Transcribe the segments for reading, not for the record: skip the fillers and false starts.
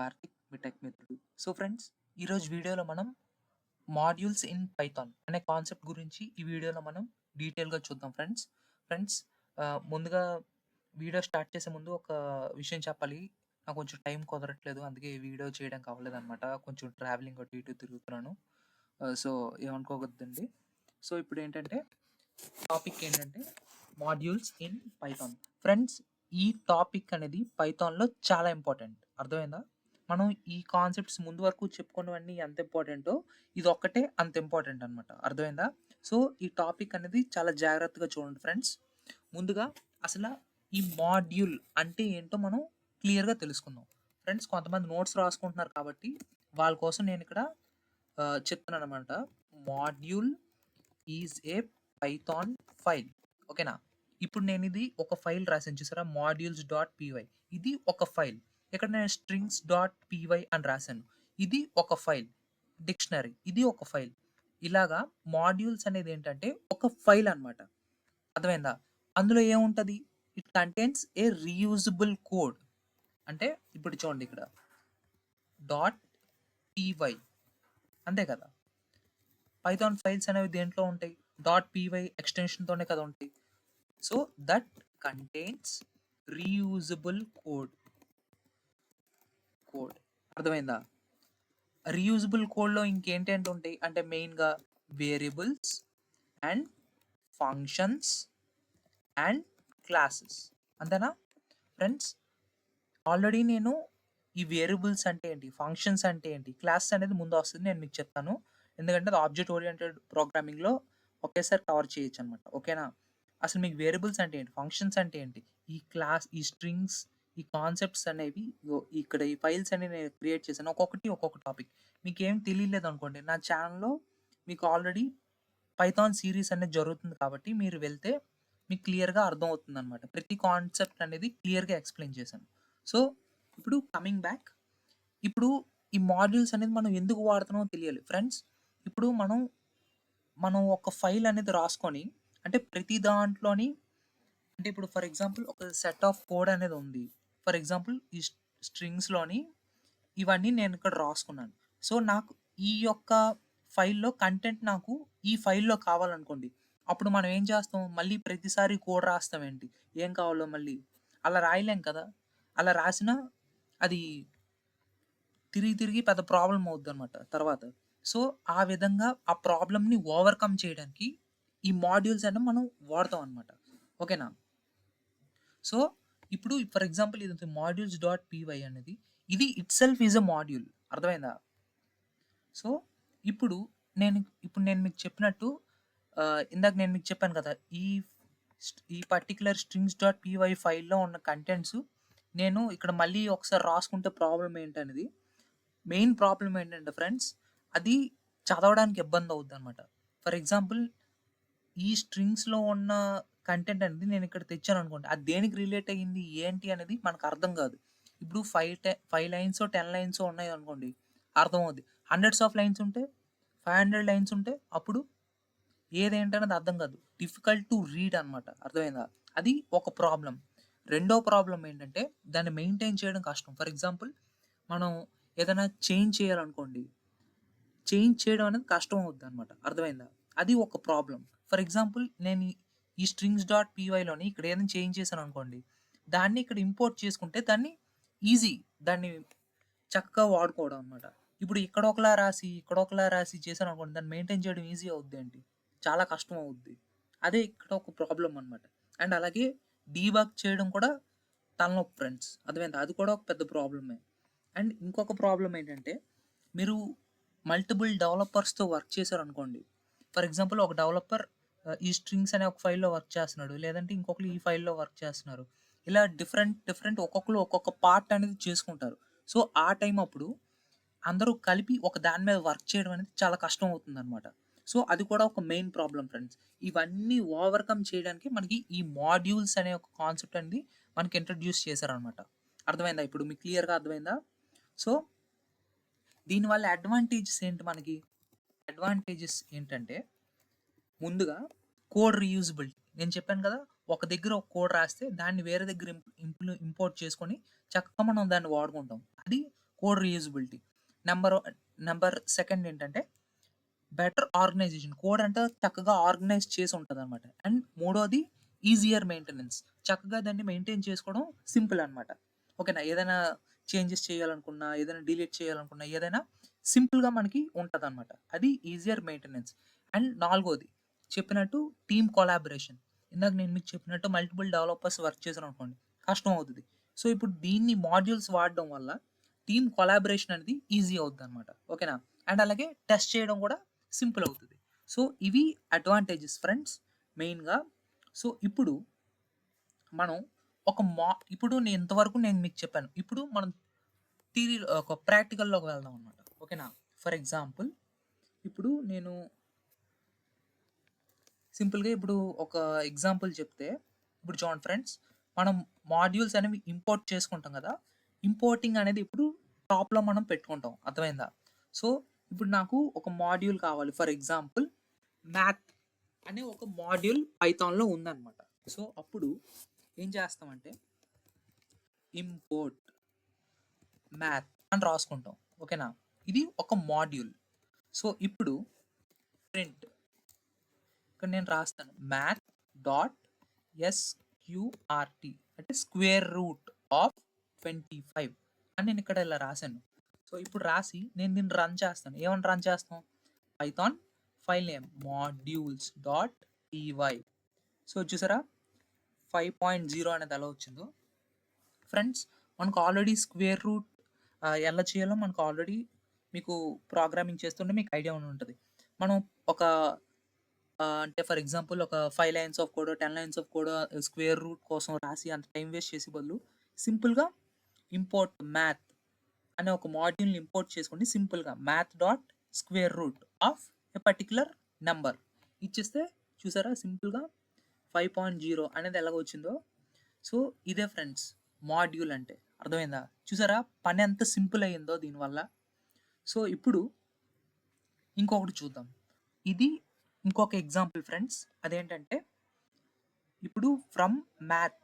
కార్తిక్, మీ tech మిత్రుడు. So friends, ఈరోజు వీడియోలో మనం మాడ్యూల్స్ ఇన్ పైథాన్ అనే కాన్సెప్ట్ గురించి ఈ వీడియోలో మనం డీటెయిల్‌గా చూద్దాం ఫ్రెండ్స్. ఫ్రెండ్స్ ముందుగా వీడియో స్టార్ట్ చేసే ముందు ఒక విషయం చెప్పాలి. నాకు కొంచెం టైం కుదరట్లేదు. అందుకే ఈ వీడియో చేయడానికి అవ్వలేదనమాట. కొంచెం ట్రావెలింగ్ అటు ఇటు తిరుగుతున్నాను. సో ఏమనుకోవద్దండి. సో ఇప్పుడేంటంటే టాపిక్ ఏంటంటే మాడ్యూల్స్ ఇన్ పైథాన్. ఫ్రెండ్స్, ఈ టాపిక్ అనేది పైథాన్‌లో చాలా ఇంపార్టెంట్. అర్థమైందా? మనం ఈ కాన్సెప్ట్స్ ముందు వరకు చెప్పుకున్నవన్నీ ఎంత ఇంపార్టెంటో ఇదొక్కటే అంత ఇంపార్టెంట్ అనమాట. అర్థమైందా? సో, ఈ టాపిక్ అనేది చాలా జాగ్రత్తగా చూడండి ఫ్రెండ్స్. ముందుగా అసల ఈ మాడ్యూల్ అంటే ఏంటో మనం క్లియర్‌గా తెలుసుకుందాం. ఫ్రెండ్స్, కొంతమంది నోట్స్ రాసుకుంటున్నారు కాబట్టి వాళ్ళ కోసం నేనిక్కడ చెప్తున్నాననమాట. Module is a Python file. ఓకేనా? ఇప్పుడు నేనిది ఒక ఫైల్ రాసాను చూసారా? Modules dot P Y. ఇది ఒక ఫైల్. ఇక్కడ నేను స్ట్రింగ్స్ డాట్ పీవై అని రాసాను. ఇది ఒక ఫైల్. డిక్షనరీ ఇది ఒక ఫైల్. ఇలాగా మాడ్యూల్స్ అనేదేంటంటే ఒక ఫైల్ అనమాట. అర్థమైందా? అందులో ఏముంటది? It contains A reusable code. అంటే ఇప్పుడు చూడండి ఇక్కడ డాట్ పీవై అంతే కదా! పైథాన్ ఫైల్స్ అనేవి దేంట్లో ఉంటాయి? డాట్ పీవై ఎక్స్‌టెన్షన్‌తోనే కదా ఉంటాయి. So, that contains reusable code. అర్థమైందా? రీయూజబుల్ కోడ్‌లో ఇంకేంటేంటి ఉంటాయి? అంటే మెయిన్‌గా variables and functions and classes. అంతేనా? ఫ్రెండ్స్, ఆల్రెడీ నేను ఈ వేరియబుల్స్ అంటే ఏంటి? ఫంక్షన్స్ అంటే ఏంటి? క్లాసెస్ అనేది ముందొస్తది. నేను మీకు చెప్తాను. ఎందుకంటే అది ఆబ్జెక్ట్ ఓరియెంటెడ్ ప్రోగ్రామింగ్‌లో ఒకేసారి కవర్ చేయొచ్చనమాట. ఓకేనా? అసలు మీకు వేరియబుల్స్ అంటే ఏంటి? ఫంక్షన్స్ అంటే ఏంటి? ఈ క్లాస్, ఈ స్ట్రింగ్స్, ఈ కాన్సెప్ట్స్ అనేవి ఇక్కడ ఈ ఫైల్స్ అనేవి నేను క్రియేట్ చేశాను. ఒక్కొక్కటి ఒక్కొక్క టాపిక్. మీకేం తెలియలేదనుకోండి, నా ఛానెల్‌లో మీకు ఆల్రెడీ పైథాన్ సీరీస్ అనేది జరుగుతుంది కాబట్టి మీరు వెళ్తే మీకు క్లియర్‌గా అర్థమవుతుందనమాట. ప్రతి కాన్సెప్ట్ అనేది క్లియర్‌గా ఎక్స్‌ప్లెయిన్ చేశాను. సో, ఇప్పుడు కమింగ్ బ్యాక్. ఇప్పుడు ఈ మాడ్యూల్స్ అనేది మనం ఎందుకు వాడుతున్నామో తెలియాలి. ఫ్రెండ్స్, ఇప్పుడు మనం ఒక ఫైల్ అనేది రాసుకొని అంటే ప్రతి దాంట్లోని అంటే ఇప్పుడు ఫర్ ఎగ్జాంపుల్ ఒక సెట్ ఆఫ్ కోడ్ అనేది ఉంది. ఫర్ ఎగ్జాంపుల్ ఈ స్ట్రింగ్స్‌లోని ఇవన్నీ నేను ఇక్కడ రాసుకున్నాను. సో, నాకు ఈ యొక్క ఫైల్‌లో కంటెంట్ నాకు ఈ ఫైల్‌లో కావాలనుకోండి. అప్పుడు మనం ఏం చేస్తాం? మళ్ళీ ప్రతిసారి కోడ్ రాస్తామేంటి? ఏం కావాలో మళ్ళీ. అలా రాయలేం కదా! అలా రాసినా అది తిరిగి తిరిగి పెద్ద ప్రాబ్లమ్ అవుద్దనమాట తర్వాత. సో, ఆ విధంగా ఆ ప్రాబ్లమ్‌ని ఓవర్‌కమ్ చేయడానికి ఈ మాడ్యూల్స్ అనేవి మనం వాడతాం అనమాట. ఓకేనా? సో, ఇప్పుడు ఫర్ ఎగ్జాంపుల్ ఇది మాడ్యూల్స్ డాట్ పీవై అనేది ఇది ఇట్‌సెల్ఫ్ ఈస్ ఎ మాడ్యూల్. అర్థమైందా? సో, ఇప్పుడు ఇప్పుడు నేను మీకు చెప్పినట్టు ఇందాక నేను మీకు చెప్పాను కదా! ఈ పర్టిక్యులర్ స్ట్రింగ్స్ డాట్ పీవై ఫైల్‌లో ఉన్న కంటెంట్స్ నేను ఇక్కడ మళ్ళీ ఒకసారి రాసుకుంటే ప్రాబ్లమ్ ఏంటనేది మెయిన్ ప్రాబ్లమ్ ఏంటంటే ఫ్రెండ్స్, అది చదవడానికి ఇబ్బందవుద్దనమాట. ఫర్ ఎగ్జాంపుల్ ఈ స్ట్రింగ్స్‌లో ఉన్న కంటెంట్ అనేది నేనిక్కడ తెచ్చాననుకోండి. అది దేనికి రిలేట్ అయ్యింది, ఏంటి అనేది మనకు అర్థం కాదు. ఇప్పుడు 5 లైన్సో, 10 లైన్సో ఉన్నాయనుకోండి అర్థమవుద్ది. హండ్రెడ్స్ ఆఫ్ లైన్స్ ఉంటే, 500 లైన్స్ ఉంటే అప్పుడు ఏదేంటనేది అర్థం కాదు. డిఫికల్ట్ టు రీడ్ అనమాట. అర్థమైందా? అది ఒక ప్రాబ్లమ్. రెండో ప్రాబ్లమ్ ఏంటంటే దాన్ని మెయింటైన్ చేయడం కష్టం. ఫర్ ఎగ్జాంపుల్ మనం ఏదైనా చేంజ్ చేయాలనుకోండి. చేంజ్ చేయడం అనేది కష్టం అవుద్దనమాట. అర్థమైందా? అది ఒక ప్రాబ్లమ్. ఫర్ ఎగ్జాంపుల్ నేను ఈ స్ట్రింగ్స్ డాట్ పీవైలోని ఇక్కడ ఏదైనా చేంజ్ చేశాననుకోండి. దాన్ని ఇక్కడ ఇంపోర్ట్ చేసుకుంటే దాన్ని ఈజీ. దాన్ని చక్కగా వాడుకోవడం అనమాట. ఇప్పుడు ఇక్కడ ఒకలా రాసి, ఇక్కడ ఒకలా రాసి చేశాననుకోండి దాన్ని మెయింటైన్ చేయడం ఈజీ అవుద్దేంటి? చాలా కష్టం అవుద్ది. అదే ఇక్కడ ఒక ప్రాబ్లమ్ అనమాట. అండ్ అలాగే డీబగ్ చేయడం కూడా తలనొప్పి ఫ్రెండ్స్. అర్థమైందా? అది కూడా ఒక పెద్ద ప్రాబ్లమే. అండ్ ఇంకొక ప్రాబ్లమ్ ఏంటంటే మీరు మల్టిపుల్ డెవలపర్స్‌తో వర్క్ చేశారనుకోండి. ఫర్ ఎగ్జాంపుల్ ఒక డెవలపర్ ఈ స్ట్రింగ్స్ అనే ఒక ఫైల్‌లో వర్క్ చేస్తున్నాడు. లేదంటే ఇంకొకళ్ళు ఈ ఫైల్‌లో వర్క్ చేస్తున్నారు. ఇలా డిఫరెంట్ ఒక్కొక్కళ్ళు ఒక్కొక్క పార్ట్ అనేది చేసుకుంటారు. సో, ఆ టైం అప్పుడు అందరూ కలిపి ఒక దాని మీద వర్క్ చేయడం అనేది చాలా కష్టం అవుతుందనమాట. సో, అది కూడా ఒక మెయిన్ ప్రాబ్లమ్ ఫ్రెండ్స్. ఇవన్నీ ఓవర్‌కమ్ చేయడానికి మనకి ఈ మాడ్యూల్స్ అనే ఒక కాన్సెప్ట్ అనేది మనకి ఇంట్రొడ్యూస్ చేశారనమాట. అర్థమైందా? ఇప్పుడు మీకు క్లియర్‌గా అర్థమైందా? సో, దీనివల్ల అడ్వాంటేజెస్ ఏంటి మనకి? అడ్వాంటేజెస్ ఏంటంటే ముందుగా కోడ్ రీయూజబిలిటీ. నేను చెప్పాను కదా! ఒక దగ్గర ఒక కోడ్ రాస్తే దాన్ని వేరే దగ్గర ఇంపోర్ట్ చేసుకొని చక్కగా మనం దాన్ని వాడుకుంటాం. అది code reusability. Number number second ఏంటంటే బెటర్ ఆర్గనైజేషన్. కోడ్ అంటే చక్కగా ఆర్గనైజ్ చేసి ఉంటదనమాట. అండ్ మూడోది ఈజియర్ మెయింటెనెన్స్. చక్కగా దాన్ని మెయింటైన్ చేసుకోవడం సింపుల్ అనమాట. ఓకేనా? ఏదైనా చేంజెస్ చేయాలనుకున్నా, ఏదైనా డిలీట్ చేయాలనుకున్నా, ఏదైనా సింపుల్‌గా మనకి ఉంటదనమాట. అది ఈజియర్ మెయింటెనెన్స్. అండ్ నాలుగోది చెప్పినట్టు టీమ్ కొలాబరేషన్. ఇందాక నేను మీకు చెప్పినట్టు మల్టిపుల్ డెవలపర్స్ వర్క్ చేశారనుకోండి కష్టం అవుతది. సో, ఇప్పుడు దీన్ని మాడ్యూల్స్ వాడడం వల్ల టీమ్ కొలాబరేషన్ అనేది ఈజీ అవుద్దనమాట. ఓకేనా? అండ్ అలాగే టెస్ట్ చేయడం కూడా సింపుల్ అవుతది. సో, ఇవి అడ్వాంటేజెస్ ఫ్రెండ్స్ మెయిన్‌గా. సో, ఇప్పుడు మనం ఇప్పుడు ఇంతవరకు నేను మీకు చెప్పాను. ఇప్పుడు మనం ఒక ప్రాక్టికల్‌లోకి వెళ్దాం అనమాట. ఓకేనా? ఫర్ ఎగ్జాంపుల్ ఇప్పుడు నేను సింపుల్‌గా ఇప్పుడు ఒక ఎగ్జాంపుల్ చెప్తే, ఇప్పుడు చూడండి ఫ్రెండ్స్, మనం మాడ్యూల్స్ అనేవి ఇంపోర్ట్ చేసుకుంటాం కదా! ఇంపోర్టింగ్ అనేది ఇప్పుడు టాప్‌లో మనం పెట్టుకుంటాం. అర్థమైందా? సో, ఇప్పుడు నాకు ఒక మాడ్యూల్ కావాలి. ఫర్ ఎగ్జాంపుల్ మ్యాథ్ అనే ఒక మాడ్యూల్ పైథాన్‌లో ఉందన్నమాట. సో, అప్పుడు ఏం చేస్తామంటే ఇంపోర్ట్ మ్యాథ్ అని రాసుకుంటాం. ఓకేనా? ఇది ఒక మాడ్యూల్. సో, ఇప్పుడు ప్రింట్ ఇక్కడ నేను రాస్తాను మ్యాథ్ డాట్ ఎస్క్యూఆర్టీ అంటే స్క్వేర్ రూట్ ఆఫ్ 25 అని నేను ఇక్కడ ఇలా రాశాను. సో ఇప్పుడు రాసి నేను దీన్ని రన్ చేస్తాను. ఏమని రన్ చేస్తాం? Python file name modules dot py. So చూసారా 5.0 అనేది ఎలా వచ్చిందో ఫ్రెండ్స్. మనకు ఆల్రెడీ స్క్వేర్ రూట్ ఎలా చేయాలో మనకు ఆల్రెడీ మీకు ప్రోగ్రామింగ్ చేస్తుంటే మీకు ఐడియా ఉంటుంది. మనం ఒక అంటే ఫర్ ఎగ్జాంపుల్ ఒక 5 lines of code, 10 lines of code square root కోసం రాసి అంత టైం వేస్ట్ చేసే బదులు సింపుల్‌గా ఇంపోర్ట్ మ్యాథ్ అనే ఒక మాడ్యూల్‌ని ఇంపోర్ట్ చేసుకొని సింపుల్‌గా math dot square root of a particular number ఇచ్చేస్తే చూసారా సింపుల్‌గా 5.0 అనేది ఎలాగ వచ్చిందో. సో ఇదే ఫ్రెండ్స్ మాడ్యూల్ అంటే. అర్థమైందా? చూసారా పని ఎంత సింపుల్ అయిందో దీనివల్ల. సో ఇప్పుడు ఇంకొకటి చూద్దాం. ఇది ఇంకొక ఎగ్జాంపుల్ ఫ్రెండ్స్. అదేంటంటే ఇప్పుడు from math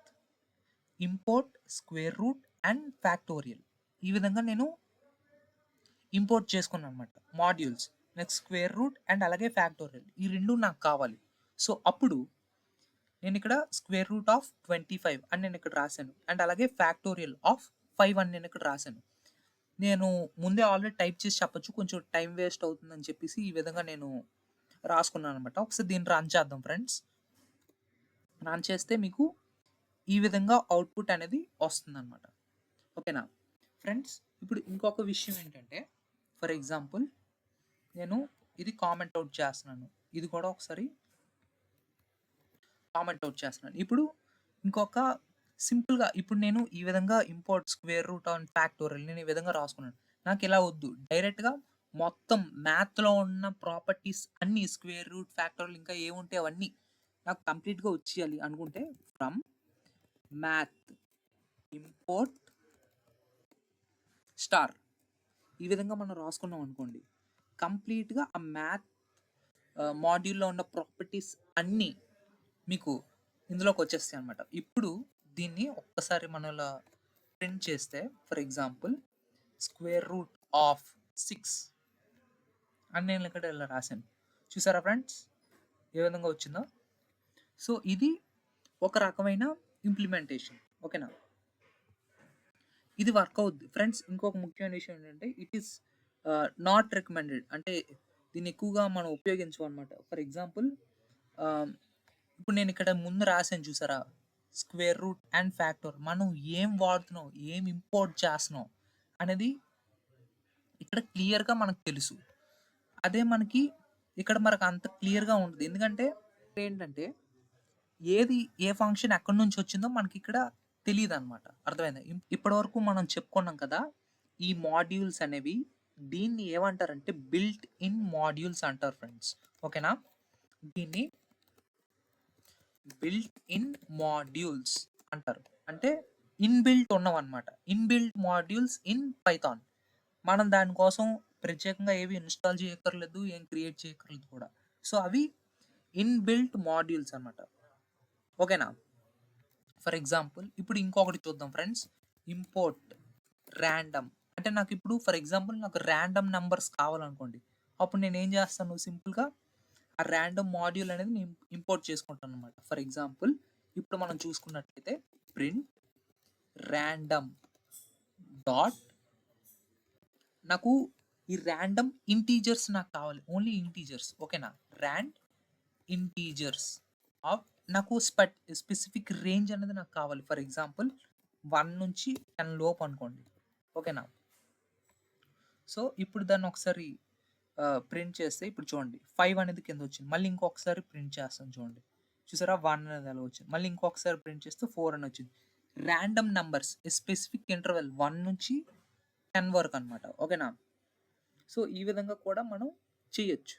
import square root and factorial. ఈ విధంగా నేను ఇంపోర్ట్ చేసుకున్నాను అనమాట modules. Next square root and అలాగే ఫ్యాక్టోరియల్ ఈ రెండు నాకు కావాలి. సో అప్పుడు నేను ఇక్కడ స్క్వేర్ రూట్ ఆఫ్ 25 అని నేను ఇక్కడ రాశాను. అండ్ అలాగే ఫ్యాక్టోరియల్ ఆఫ్ 5 అని నేను ఇక్కడ రాశాను. నేను ముందే ఆల్రెడీ టైప్ చేసి చెప్పొచ్చు. కొంచెం టైం వేస్ట్ అవుతుందని చెప్పేసి ఈ విధంగా నేను రాసుకున్నాను అనమాట. ఒకసారి దీన్ని రన్ చేద్దాం ఫ్రెండ్స్. రన్ చేస్తే మీకు ఈ విధంగా అవుట్పుట్ అనేది వస్తుందన్నమాట. ఓకేనా ఫ్రెండ్స్? ఇప్పుడు ఇంకొక విషయం ఏంటంటే ఫర్ ఎగ్జాంపుల్ నేను ఇది కామెంట్ అవుట్ చేస్తున్నాను. ఇది కూడా ఒకసారి కామెంట్ అవుట్ చేస్తున్నాను. ఇప్పుడు ఇంకొక సింపుల్‌గా ఇప్పుడు నేను ఈ విధంగా import square root and factorial నేను ఈ విధంగా రాసుకున్నాను. నాకు ఇలా వద్దు. డైరెక్ట్‌గా మొత్తం మ్యాథ్‌లో ఉన్న ప్రాపర్టీస్ అన్నీ స్క్వేర్ రూట్, ఫ్యాక్టోరియల్ ఇంకా ఏముంటే అవన్నీ నాకు కంప్లీట్‌గా వచ్చేయాలి అనుకుంటే ఫ్రమ్ మ్యాథ్ ఇంపోర్ట్ స్టార్ ఈ విధంగా మనం రాసుకున్నాం అనుకోండి. కంప్లీట్‌గా ఆ మ్యాథ్ మాడ్యూల్‌లో ఉన్న ప్రాపర్టీస్ అన్నీ మీకు ఇందులోకి వచ్చేస్తాయి అనమాట. ఇప్పుడు దీన్ని ఒక్కసారి మనం ఇలా ప్రింట్ చేస్తే for example square root of 6 అని నేను ఇక్కడ ఇలా రాశాను. చూసారా ఫ్రెండ్స్ ఏ విధంగా వచ్చిందో? సో ఇది ఒక రకమైన ఇంప్లిమెంటేషన్. ఓకేనా? ఇది వర్క్ అవుద్ది ఫ్రెండ్స్. ఇంకొక ముఖ్యమైన విషయం ఏంటంటే ఇట్ ఈస్ నాట్ రికమెండెడ్. అంటే దీన్ని ఎక్కువగా మనం ఉపయోగించమన్నమాట. ఫర్ ఎగ్జాంపుల్ ఇప్పుడు నేను ఇక్కడ ముందు రాసాను చూసారా స్క్వేర్ రూట్ అండ్ ఫ్యాక్టర్. మనం ఏం వాడుతున్నాం, ఏం ఇంపోర్ట్ చేస్తున్నాం అనేది ఇక్కడ క్లియర్‌గా మనకు తెలుసు. అదే మనకి ఇక్కడ మనకు అంత క్లియర్‌గా ఉండదు. ఎందుకంటే ఏంటంటే ఏది ఏ ఫంక్షన్ ఎక్కడి నుంచి వచ్చిందో మనకి ఇక్కడ తెలీదనమాట. అర్థమైందా? ఇప్పటివరకు మనం చెప్పుకున్నాం కదా! ఈ మాడ్యూల్స్ అనేవి దీన్ని ఏమంటారంటే బిల్ట్ ఇన్ మాడ్యూల్స్ అంటారు ఫ్రెండ్స్. ఓకేనా? దీన్ని బిల్ట్ ఇన్ మాడ్యూల్స్ అంటారు. అంటే ఇన్‌బిల్ట్ ఉన్నవన్నమాట. Inbuilt modules in Python. మనం దానికోసం ప్రత్యేకంగా ఏవి ఇన్‌స్టాల్ చేయక్కర్లేదు. ఏం క్రియేట్ చేయక్కర్లేదు కూడా. సో అవి ఇన్‌బిల్ట్ మాడ్యూల్స్ అన్నమాట. ఓకేనా? ఫర్ ఎగ్జాంపుల్ ఇప్పుడు ఇంకొకటి చూద్దాం ఫ్రెండ్స్. ఇంపోర్ట్ రాండమ్ అంటే నాకిప్పుడు ఫర్ ఎగ్జాంపుల్ నాకు ర్యాండమ్ నంబర్స్ కావాలనుకోండి. అప్పుడు నేనేం జేస్తాను సింపుల్‌గా ఆ ర్యాండమ్ మాడ్యూల్ అనేది నేను ఇంపోర్ట్ చేసుకుంటాననమాట. ఫర్ ఎగ్జాంపుల్ ఇప్పుడు మనం చూసుకున్నట్లయితే ప్రింట్ ర్యాండమ్ డాట్ నాకు ఈ ర్యాండమ్ ఇంటీజర్స్ నాకు కావాలి. ఓన్లీ ఇంటీజర్స్ ఓకేనా? ఇంటీజర్స్ ఆఫ్ నాకు స్పెసిఫిక్ రేంజ్ అనేది నాకు కావాలి. ఫర్ ఎగ్జాంపుల్ 1 నుంచి 10 లోపు అనుకోండి. ఓకేనా? సో, ఇప్పుడు దాన్ని ఒకసారి ప్రింట్ చేస్తే ఇప్పుడు చూడండి 5 అనేది కిందొచ్చింది. మళ్ళీ ఇంకొకసారి ప్రింట్ చేస్తాను చూడండి. చూసారా 1 అనేది అలా వచ్చింది. మళ్ళీ ఇంకొకసారి ప్రింట్ చేస్తే 4 అని వచ్చింది. ర్యాండమ్ నంబర్స్ స్పెసిఫిక్ ఇంటర్వెల్ 1 నుంచి 10 వరకనమాట. ఓకేనా? సో, ఈ విధంగా కూడా మనం చేయొచ్చు.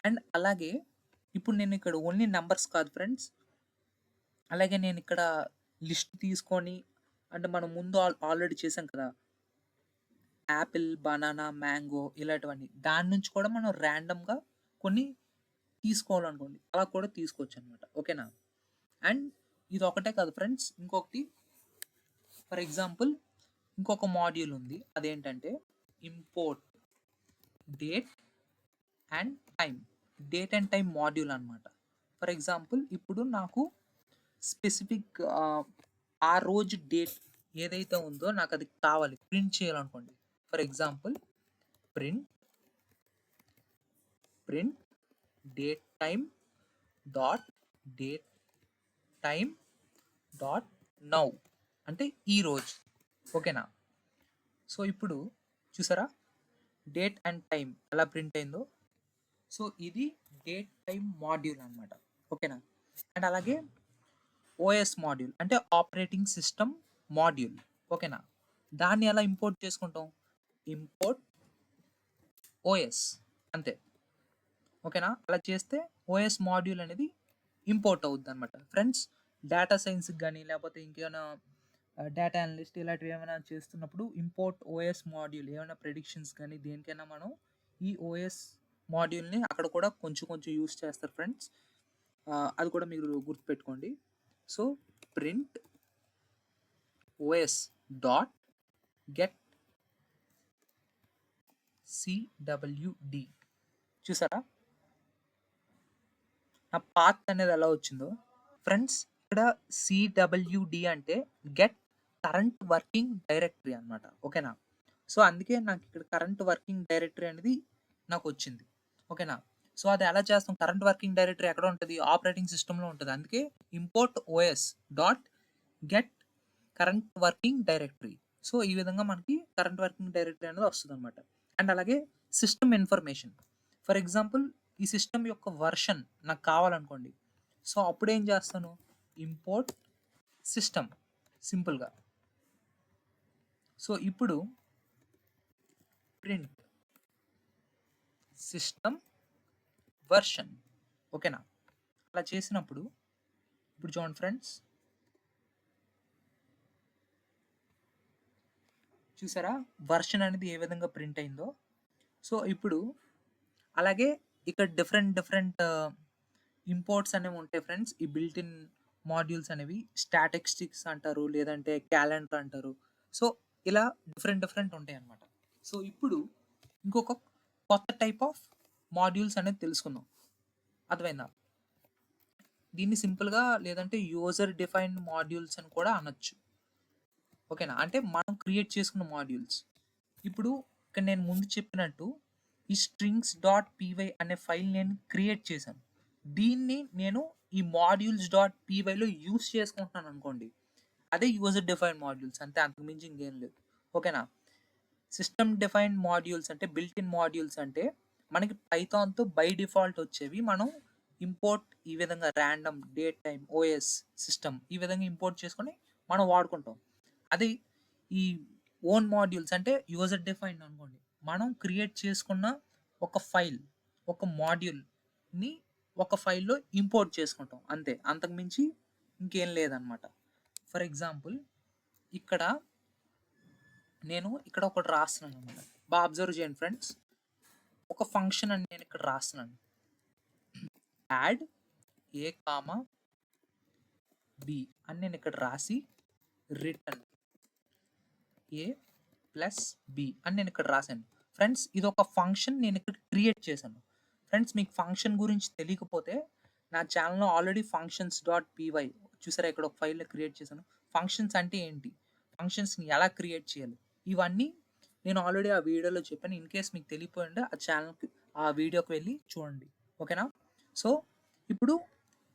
అండ్ అలాగే ఇప్పుడు నేనిక్కడ ఓన్లీ నంబర్స్ కాదు ఫ్రెండ్స్. అలాగే నేనిక్కడ లిస్ట్ తీసుకొని అంటే మనం ముందు ఆల్రెడీ చేసాం కదా! యాపిల్, బనానా, మ్యాంగో ఇలాంటివన్నీ. దాని నుంచి కూడా మనం ర్యాండమ్‌గా కొన్ని తీసుకోవాలనుకోండి. అలా కూడా తీసుకోవచ్చనమాట. ఓకేనా? అండ్ ఇదొకటే కాదు ఫ్రెండ్స్. ఇంకొకటి ఫర్ ఎగ్జాంపుల్ ఇంకొక మాడ్యూల్ ఉంది. అదేంటంటే import date and time. Date and time module అనమాట. ఫర్ ఎగ్జాంపుల్ ఇప్పుడు నాకు స్పెసిఫిక్ ఆ రోజు డేట్ ఏదైతే ఉందో నాకది కావాలి. ప్రింట్ చేయాలనుకోండి. For example print print date time dot date time dot now అంటే ఈరోజు. ఓకేనా? సో, ఇప్పుడు చూసారా? డేట్ అండ్ టైమ్ ఎలా ప్రింట్ అయిందో. సో, ఇది డేట్ టైమ్ మాడ్యూల్ అనమాట. ఓకేనా? అండ్ అలాగే ఓఎస్ మాడ్యూల్ అంటే ఆపరేటింగ్ సిస్టమ్ మాడ్యూల్. ఓకేనా? దాన్ని ఎలా ఇంపోర్ట్ చేసుకుంటాం? ఇంపోర్ట్ ఓఎస్ అంతే. ఓకేనా? అలా చేస్తే ఓఎస్ మాడ్యూల్ అనేది ఇంపోర్ట్ అవుద్దనమాట. ఫ్రెండ్స్ డేటా సైన్స్‌కి గాని లేపోతే ఇంకేమైనా డేటా అనలిస్ట్ ఇలాంటివి ఏమైనా చేస్తున్నప్పుడు ఇంపోర్ట్ ఓఎస్ మాడ్యూల్ ఏమైనా ప్రిడిక్షన్స్ గాని దేనికైనా మనం ఈ ఓఎస్ మాడ్యూల్‌ని అక్కడ కూడా కొంచెం కొంచెం యూజ్ చేస్తారు ఫ్రెండ్స్. అది కూడా మీరు గుర్తుపెట్టుకోండి. So, print OS dot get CWD చూసారా? నా పాత్ అనేది ఎలా వచ్చిందో. ఫ్రెండ్స్ ఇక్కడ సిడబ్ల్యూడి అంటే గెట్ కరెంట్ వర్కింగ్ డైరెక్టరీ అనమాట. ఓకేనా? సో, అందుకే నాకు ఇక్కడ కరెంట్ వర్కింగ్ డైరెక్టరీ అనేది నాకొచ్చింది. ఓకేనా? సో, అది ఎలా చేస్తాం? కరెంట్ వర్కింగ్ డైరెక్టరీ ఎక్కడ ఉంటది? ఆపరేటింగ్ సిస్టమ్‌లో ఉంటది. అందుకే import OS dot get current working directory. So, ఈ విధంగా మనకి కరెంట్ వర్కింగ్ డైరెక్టరీ అనేది వస్తదనమాట. అండ్ అలాగే సిస్టమ్ ఇన్ఫర్మేషన్. ఫర్ ఎగ్జాంపుల్ ఈ సిస్టమ్ యొక్క వెర్షన్ నాకు కావాలనుకోండి. సో, అప్పుడేం చేస్తాను? ఇంపోర్ట్ సిస్టమ్ సింపుల్‌గా. సో, ఇప్పుడు ప్రింట్ సిస్టమ్ వెర్షన్. ఓకేనా? అలా చేసినప్పుడు ఇప్పుడు చూడండి ఫ్రెండ్స్. చూసారా? వెర్షన్ అనేది ఏ విధంగా ప్రింట్ అయిందో. సో, ఇప్పుడు అలాగే ఇక్కడ డిఫరెంట్ ఇంపోర్ట్స్ అనేవి ఉంటాయి ఫ్రెండ్స్. ఈ బిల్ట్ ఇన్ మాడ్యూల్స్ అనేవి స్టాటిస్టిక్స్ అంటారు. లేదంటే క్యాలెండర్ అంటారు. సో, ఇలా డిఫరెంట్ ఉంటాయన్నమాట. సో, ఇప్పుడు ఇంకొక కొత్త టైప్ ఆఫ్ మాడ్యూల్స్ అనేది తెలుసుకుందాం. అర్థమైందా? దీన్ని సింపుల్‌గా లేదంటే యూజర్ డిఫైన్డ్ మాడ్యూల్స్ అని కూడా అనొచ్చు. ఓకేనా? అంటే మనం క్రియేట్ చేసుకున్న మాడ్యూల్స్. ఇప్పుడు ఇక్కడ నేను ముందు చెప్పినట్టు ఈ స్ట్రింగ్స్ డాట్ పీవై అనే ఫైల్ నేను క్రియేట్ చేశాను. దీన్ని నేను ఈ మాడ్యూల్స్ డాట్ పీవైలో యూజ్ చేసుకుంటున్నాను అనుకోండి. అదే యూజర్ డిఫైన్డ్ మాడ్యూల్స్ అంతే, అంతకు మించి ఇంకేం లేదు. ఓకేనా? సిస్టమ్ డిఫైన్డ్ మాడ్యూల్స్ అంటే బిల్ట్ ఇన్ మాడ్యూల్స్ అంటే మనకి పైథాన్‌తో బై డిఫాల్ట్ వచ్చేవి. మనం ఇంపోర్ట్ ఈ విధంగా random, date time, OS, system ఈ విధంగా ఇంపోర్ట్ చేసుకొని మనం వాడుకుంటాం. అది ఈ ఓన్ మాడ్యూల్స్ అంటే యూజర్ డిఫైన్డ్ అనుకోండి. మనం క్రియేట్ చేసుకున్న ఒక ఫైల్, ఒక మాడ్యూల్‌ని ఒక ఫైల్‌లో ఇంపోర్ట్ చేసుకుంటాం అంతే. అంతకు మించి ఇంకేం లేదనమాట. ఫర్ ఎగ్జాంపుల్ ఇక్కడ నేను ఇక్కడ ఒకటి రాస్తున్నాననమాట. అబ్జర్వ్ చేయండి ఫ్రెండ్స్. ఒక ఫంక్షన్ అని నేను ఇక్కడ రాస్తున్నాను. యాడ్ ఏ కామా బి అని నేను ఇక్కడ రాసి రిటర్న్ ఏ ప్లస్ బి అని నేను ఇక్కడ రాశాను. ఫ్రెండ్స్ ఇది ఒక ఫంక్షన్ నేను ఇక్కడ క్రియేట్ చేశాను. ఫ్రెండ్స్ మీకు ఫంక్షన్ గురించి తెలియకపోతే నా ఛానల్‌లో ఆల్రెడీ ఫంక్షన్స్ డాట్ పీవై చూసారా ఇక్కడ ఒక ఫైల్ క్రియేట్ చేశాను. ఫంక్షన్స్ అంటే ఏంటి? ఫంక్షన్స్‌ని ఎలా క్రియేట్ చేయాలి? ఇవన్నీ నేను ఆల్రెడీ ఆ వీడియోలో చెప్పాను. ఇన్ కేస్ మీకు తెలియకపోయింటే ఆ ఛానల్‌కి ఆ వీడియోకి వెళ్లి చూడండి. ఓకేనా? సో, ఇప్పుడు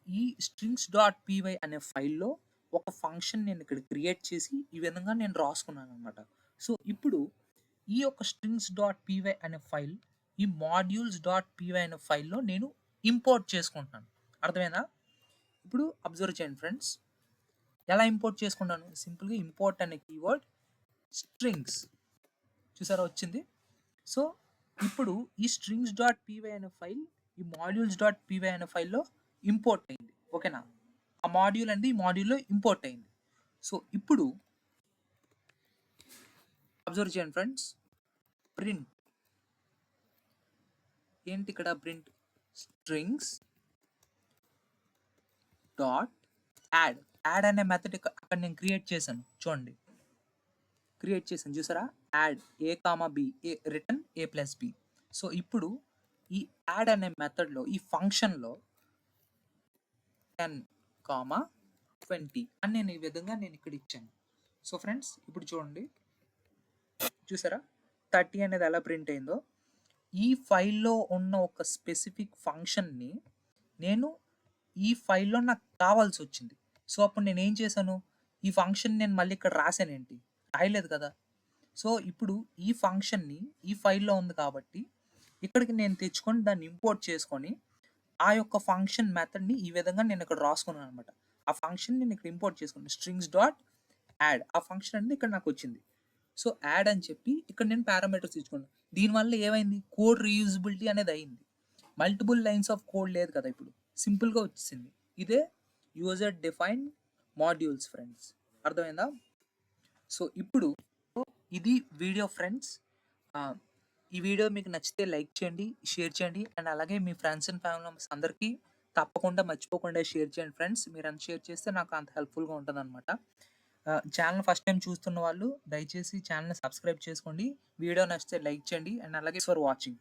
ఈ స్ట్రింగ్స్ డాట్ పీవై అనే ఫైల్‌లో ఒక ఫంక్షన్ నేను ఇక్కడ క్రియేట్ చేసి ఈ విధంగా నేను రాసుకున్నాననమాట. సో, ఇప్పుడు ఈ యొక్క స్ట్రింగ్స్ డాట్ పీవై అనే ఫైల్ ఈ మాడ్యూల్స్ డాట్ పీవై అనే ఫైల్‌లో నేను ఇంపోర్ట్ చేసుకుంటున్నాను. అర్థమైందా? ఇప్పుడు అబ్జర్వ్ చేయండి ఫ్రెండ్స్. ఎలా ఇంపోర్ట్ చేసుకుంటాను? సింపుల్‌గా ఇంపోర్ట్ అనే కీవర్డ్ స్ట్రింగ్స్ చూసారా వచ్చింది. సో, ఇప్పుడు ఈ స్ట్రింగ్స్ డాట్ పీవై అనే ఫైల్ ఈ మాడ్యూల్స్ డాట్ పీవై అనే ఫైల్‌లో ఇంపోర్ట్ అయింది. ఓకేనా? ఆ మాడ్యూల్ అనేది ఈ మాడ్యూల్‌లో ఇంపోర్ట్ అయింది. సో, ఇప్పుడు అబ్జర్వ్ చేయండి ఫ్రెండ్స్. ప్రింట్ ఏంటి ఇక్కడ print strings dot add. Add అనే మెథడ్ అక్కడ నేను క్రియేట్ చేశాను. చూడండి. క్రియేట్ చేశాను చూసారా? యాడ్ ఏ కామా బి ఏ రిటర్న్ ఏ ప్లస్ బి. సో, ఇప్పుడు ఈ యాడ్ అనే మెథడ్‌లో ఈ ఫంక్షన్‌లో 10, 20 అని నేను ఈ విధంగా నేను ఇక్కడ ఇచ్చాను. సో, ఫ్రెండ్స్ ఇప్పుడు చూడండి. చూసారా? 30 అనేది ఎలా ప్రింట్ అయిందో. ఈ ఫైల్‌లో ఉన్న ఒక స్పెసిఫిక్ ఫంక్షన్‌ని నేను ఈ ఫైల్‌లో నాకు కావాల్సొచ్చింది. సో, అప్పుడు నేనేం చేశాను? ఈ ఫంక్షన్ నేను మళ్ళీ ఇక్కడ రాసానేంటి? రాయలేదు కదా! సో, ఇప్పుడు ఈ ఫంక్షన్‌ని ఈ ఫైల్‌లో ఉంది కాబట్టి ఇక్కడికి నేను తెచ్చుకొని దాన్ని ఇంపోర్ట్ చేసుకొని ఆ యొక్క ఫంక్షన్ మెథడ్‌ని ఈ విధంగా నేను ఇక్కడ రాసుకున్నాననమాట. ఆ ఫంక్షన్ నేను ఇక్కడ ఇంపోర్ట్ చేసుకున్నాను. స్ట్రింగ్స్ డాట్ యాడ్ ఆ ఫంక్షన్ అనేది ఇక్కడ నాకొచ్చింది. సో, యాడ్ అని చెప్పి ఇక్కడ నేను పారామీటర్స్ ఇచ్చుకున్నాను. దీనివల్ల ఏమైంది? కోడ్ రీయూజబిలిటీ అనేది అయింది. మల్టిపుల్ లైన్స్ ఆఫ్ కోడ్ లేదు కదా ఇప్పుడు. సింపుల్‌గా వచ్చేసింది. ఇదే యూజర్ డిఫైన్డ్ మాడ్యూల్స్ ఫ్రెండ్స్. అర్థమైందా? సో, ఇప్పుడు ఇది వీడియో ఫ్రెండ్స్. ఈ వీడియో మీకు నచ్చితే లైక్ చేయండి, షేర్ చేయండి అండ్ అలాగే మీ ఫ్రెండ్స్ అండ్ ఫ్యామిలీ మెంబర్స్ అందరికీ తప్పకుండా మర్చిపోకుండా షేర్ చేయండి ఫ్రెండ్స్. మీరు అంత షేర్ చేస్తే నాకు అంత హెల్ప్‌ఫుల్‌గా ఉంటదనమాట. ఛానల్ ఫస్ట్ టైమ్ చూస్తున్న వాళ్ళు దయచేసి ఛానల్‌ని సబ్స్క్రైబ్ చేసుకోండి. వీడియో నచ్చితే లైక్ చేయండి అండ్ అలాగే ఫర్ వాచింగ్.